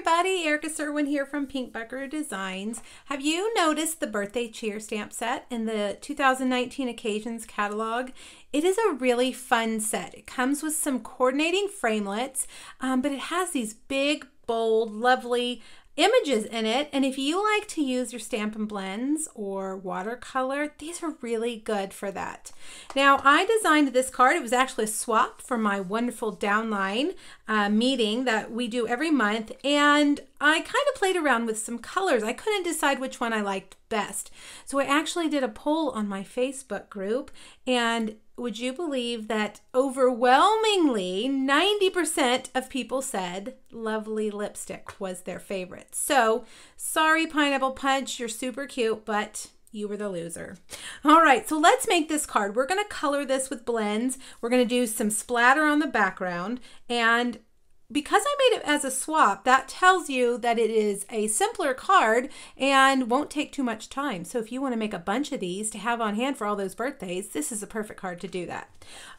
everybody, Erica Serwin here from Pink Buckaroo Designs. Have you noticed the birthday cheer stamp set in the 2019 Occasions catalog? It is a really fun set. It comes with some coordinating framelits, but it has these big, bold, lovely images in it, and if you like to use your Stampin Blends or watercolor, these are really good for that. Now, I designed this card. It was actually a swap for my wonderful downline meeting that we do every month, and I kind of played around with some colors. I couldn't decide which one I liked best, so I actually did a poll on my Facebook group, and would you believe that overwhelmingly 90% of people said Lovely Lipstick was their favorite? So sorry, Pineapple Punch, you're super cute, but you were the loser. All right, so let's make this card. We're gonna color this with blends. We're gonna do some splatter on the background, and because I made it as a swap, that tells you that it is a simpler card and won't take too much time. So if you want to make a bunch of these to have on hand for all those birthdays, this is a perfect card to do that.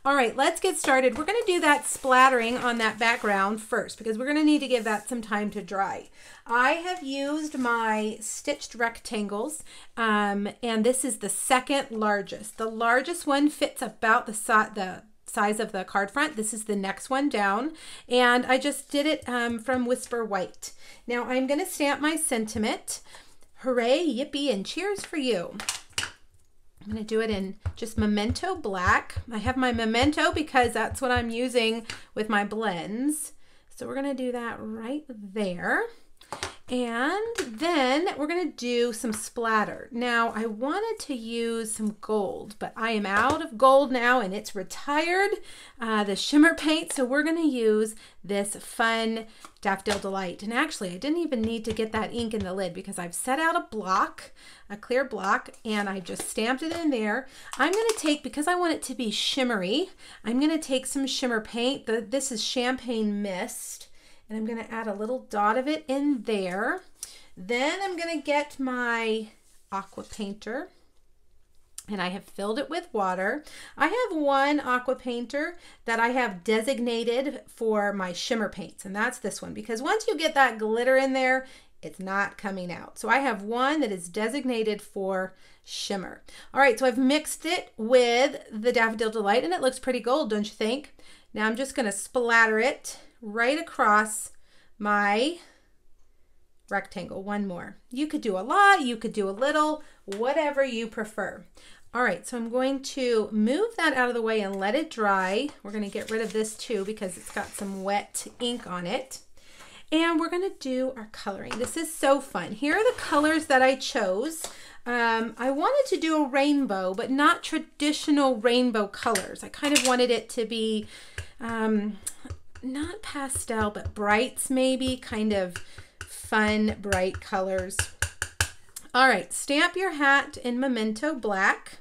All right, let's get started. We're going to do that splattering on that background first because we're going to need to give that some time to dry. I have used my stitched rectangles, and this is the second largest. The largest one fits about the size of the card front. This is the next one down, and I just did it from Whisper White. Now I'm going to stamp my sentiment. Hooray, yippee, and cheers for you. I'm going to do it in just Memento Black. I have my Memento because that's what I'm using with my blends. So we're going to do that right there. And then we're going to do some splatter. Now, I wanted to use some gold, but I am out of gold now and it's retired, the shimmer paint. So we're going to use this fun Daffodil Delight. And actually, I didn't even need to get that ink in the lid because I've set out a block, a clear block, and I just stamped it in there. I'm going to take, because I want it to be shimmery, I'm going to take some shimmer paint. This is Champagne Mist. And I'm going to add a little dot of it in there. Then I'm going to get my aqua painter, and I have filled it with water. I have one aqua painter that I have designated for my shimmer paints, and that's this one, because once you get that glitter in there, it's not coming out. So I have one that is designated for shimmer. All right, so I've mixed it with the Daffodil Delight, and it looks pretty gold, don't you think? Now I'm just going to splatter it right across my rectangle. One more. You could do a lot, you could do a little, whatever you prefer. All right, so I'm going to move that out of the way and let it dry. We're going to get rid of this too because it's got some wet ink on it. And we're going to do our coloring. This is so fun. Here are the colors that I chose. I wanted to do a rainbow, but not traditional rainbow colors. I kind of wanted it to be not pastel, but brights maybe, kind of fun, bright colors. All right, stamp your hat in Memento Black,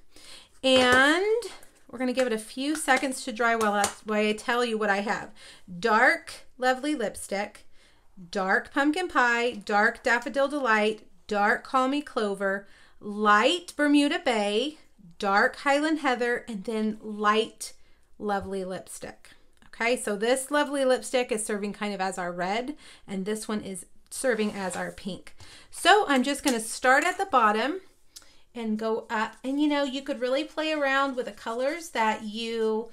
and we're going to give it a few seconds to dry while I tell you what I have. Dark Lovely Lipstick, dark Pumpkin Pie, dark Daffodil Delight, dark Call Me Clover, light Bermuda Bay, dark Highland Heather, and then light Lovely Lipstick. Okay, so this Lovely Lipstick is serving kind of as our red, and this one is serving as our pink. So I'm just going to start at the bottom and go up. And you know, you could really play around with the colors that you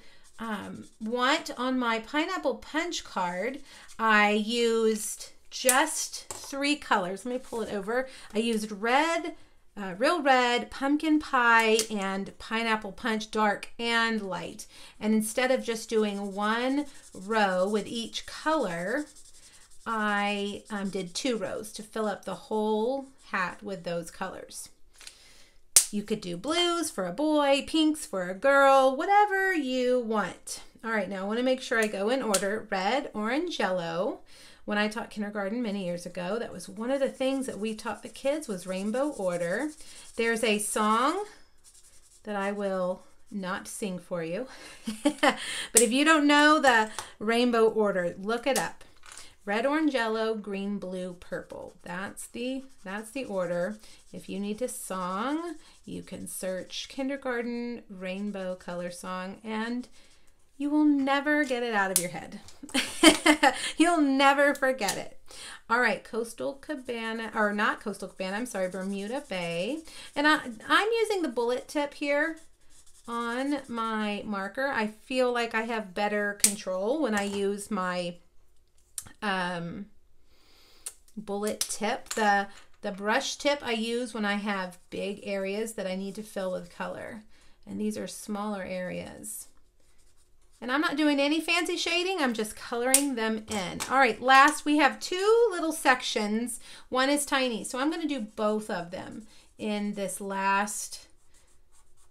want. On my Pineapple Punch card, I used just 3 colors. Let me pull it over. I used red, Real Red, Pumpkin Pie, and Pineapple Punch dark and light. And instead of just doing one row with each color, I did 2 rows to fill up the whole hat with those colors. You could do blues for a boy, pinks for a girl, whatever you want. All right, now I want to make sure I go in order. Red, orange, yellow. When I taught kindergarten many years ago, that was one of the things that we taught the kids was rainbow order. There's a song that I will not sing for you. But if you don't know the rainbow order, look it up. Red, orange, yellow, green, blue, purple. That's the order. If you need a song, you can search kindergarten rainbow color song and you will never get it out of your head. You'll never forget it. All right, Coastal Cabana, or not Coastal Cabana, I'm sorry, Bermuda Bay. And I'm using the bullet tip here on my marker. I feel like I have better control when I use my bullet tip. The brush tip I use when I have big areas that I need to fill with color. And these are smaller areas. And I'm not doing any fancy shading, I'm just coloring them in. All right, last we have two little sections. One is tiny, so I'm gonna do both of them in this last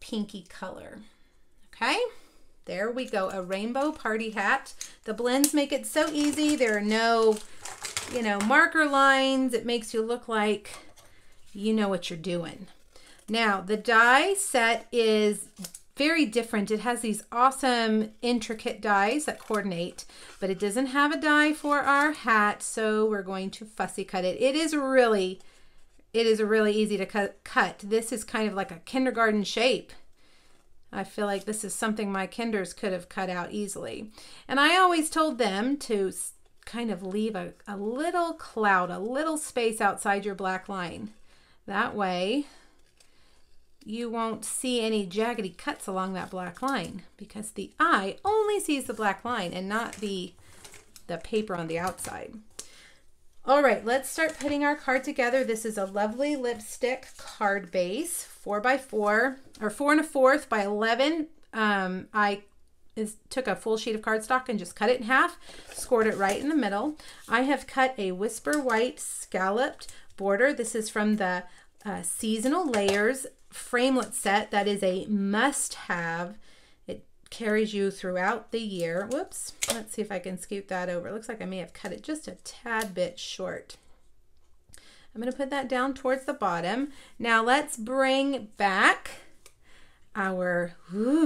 pinky color. Okay, there we go, a rainbow party hat. The blends make it so easy. There are no, you know, marker lines. It makes you look like you know what you're doing. Now, the die set is very different. It has these awesome intricate dies that coordinate, but it doesn't have a die for our hat, so we're going to fussy cut it. It is really easy to cut. This is kind of like a kindergarten shape. I feel like this is something my kinders could have cut out easily. And I always told them to kind of leave a little cloud, a little space outside your black line. That way you won't see any jaggedy cuts along that black line, because the eye only sees the black line and not the paper on the outside. All right, let's start putting our card together. This is a lovely lipstick card base, 4x4 or 4 1/4 by 11. I took a full sheet of cardstock and just cut it in half, scored it right in the middle. I have cut a Whisper White scalloped border. This is from the Seasonal Layers framelit set. That is a must-have. It carries you throughout the year. Whoops, let's see if I can scoot that over. It looks like I may have cut it just a tad bit short. I'm going to put that down towards the bottom. Now let's bring back our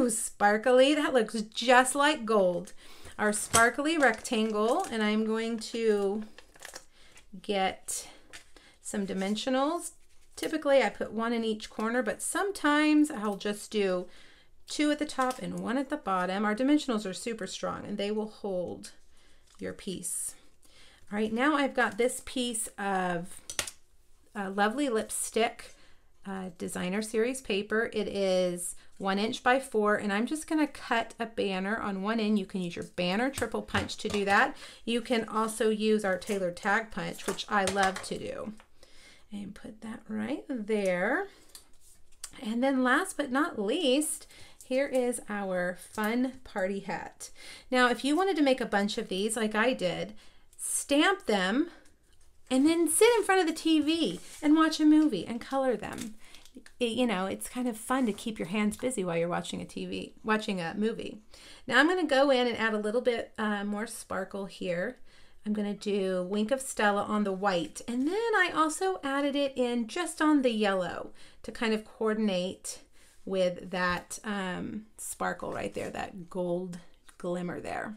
sparkly, that looks just like gold, our sparkly rectangle, and I'm going to get some dimensionals. Typically I put 1 in each corner, but sometimes I'll just do 2 at the top and 1 at the bottom. Our dimensionals are super strong and they will hold your piece. All right, now I've got this piece of lovely lipstick designer series paper. It is 1 inch by 4, and I'm just going to cut a banner on one end. You can use your banner triple punch to do that. You can also use our tailored tag punch, which I love to do. And put that right there. And then last but not least, here is our fun party hat. Now, if you wanted to make a bunch of these like I did, stamp them and then sit in front of the TV and watch a movie and color them. You know, it's kind of fun to keep your hands busy while you're watching a movie. Now I'm going to go in and add a little bit more sparkle here. I'm going to do Wink of Stella on the white, and then I also added it in just on the yellow to kind of coordinate with that sparkle right there, that gold glimmer there.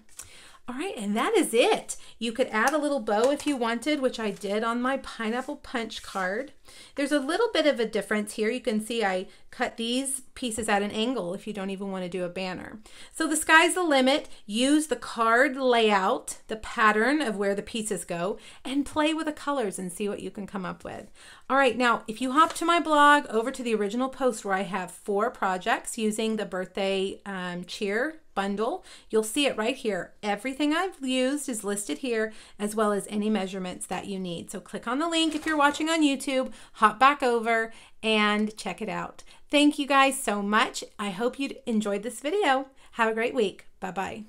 All right, and that is it. You could add a little bow if you wanted, which I did on my pineapple punch card. There's a little bit of a difference here. You can see I cut these pieces at an angle if you don't even want to do a banner. So the sky's the limit. Use the card layout, the pattern of where the pieces go, and play with the colors and see what you can come up with. All right, now if you hop to my blog, over to the original post where I have 4 projects using the birthday cheer bundle, you'll see it right here. Everything I've used is listed here, as well as any measurements that you need. So click on the link if you're watching on YouTube, hop back over and check it out. Thank you guys so much. I hope you enjoyed this video. Have a great week. Bye-bye.